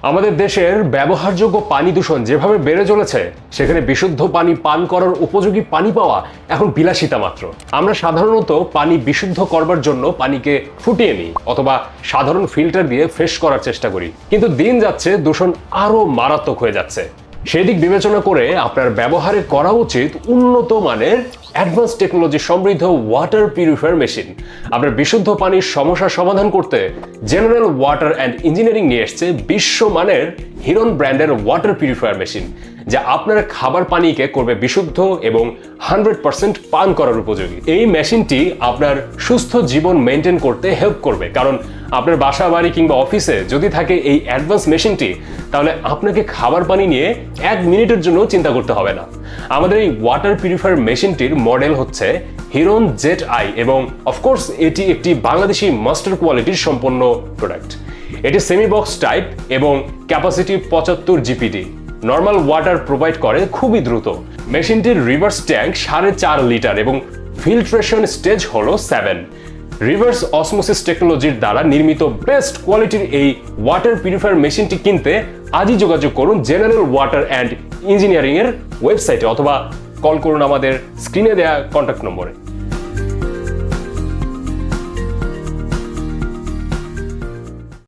আমাদের দেশের ব্যবহারযোগ্য পানি দূষণ যেভাবে বেড়ে চলেছে, সেখানে বিশুদ্ধ পানি পান করার উপযোগী পানি পাওয়া এখন বিলাসিতা মাত্র। আমরা সাধারণত পানি বিশুদ্ধ করবার জন্য পানিকে ফুটিয়ে নিই অথবা সাধারণ ফিল্টার দিয়ে ফ্রেশ করার চেষ্টা করি, কিন্তু দিন যাচ্ছে দূষণ আরো মারাত্মক হয়ে যাচ্ছে। সেদিক বিবেচনা করে আপনার ব্যবহারে করা উচিত উন্নত মানের অ্যাডভান্স টেকনোলজি সমৃদ্ধ ওয়াটার পিউরিফায়ার মেশিন। আপনার বিশুদ্ধ পানির সমস্যার সমাধান করতে জেনারেল ওয়াটার অ্যান্ড ইঞ্জিনিয়ারিং নিয়ে এসছে বিশ্বমানের হিরন ব্র্যান্ডের ওয়াটার পিউরিফায়ার মেশিন, যা আপনার খাবার পানিকে করবে বিশুদ্ধ এবং 100% পান করার উপযোগী। এই মেশিনটি আপনার সুস্থ জীবন মেনটেন করতে হেল্প করবে, কারণ আপনার বাসা বাড়ি কিংবা অফিসে যদি থাকে এই অ্যাডভান্স মেশিনটি, তাহলে আপনাকে খাবার পানি নিয়ে 1 মিনিটের জন্য চিন্তা করতে হবে না। আমাদের এই ওয়াটার পিউরিফায়ার মেশিনটির মডেল হচ্ছে হিরন জেট আই এবং অফকোর্স এটি একটি বাংলাদেশি মাস্টার কোয়ালিটির সম্পন্ন প্রোডাক্ট। এটি সেমি বক্স টাইপ এবং capacity 75 GPT. Normal water provide করে খুবই দ্রুত। মেশিনটির রিভার্স ট্যাঙ্ক 4.5 লিটার এবং ফিল্ট্রেশন স্টেজ হলো 7। রিভার্স অসমোসিস টেকনোলজির দ্বারা নির্মিত বেস্ট কোয়ালিটির এই ওয়াটার পিউরিফায়ার মেশিনটি কিনতে আজই যোগাযোগ করুন জেনারেল ওয়াটার অ্যান্ড ইঞ্জিনিয়ারিং এর ওয়েবসাইটে অথবা কল করুন আমাদের স্ক্রিনে দেওয়া কন্ট্যাক্ট নম্বরে।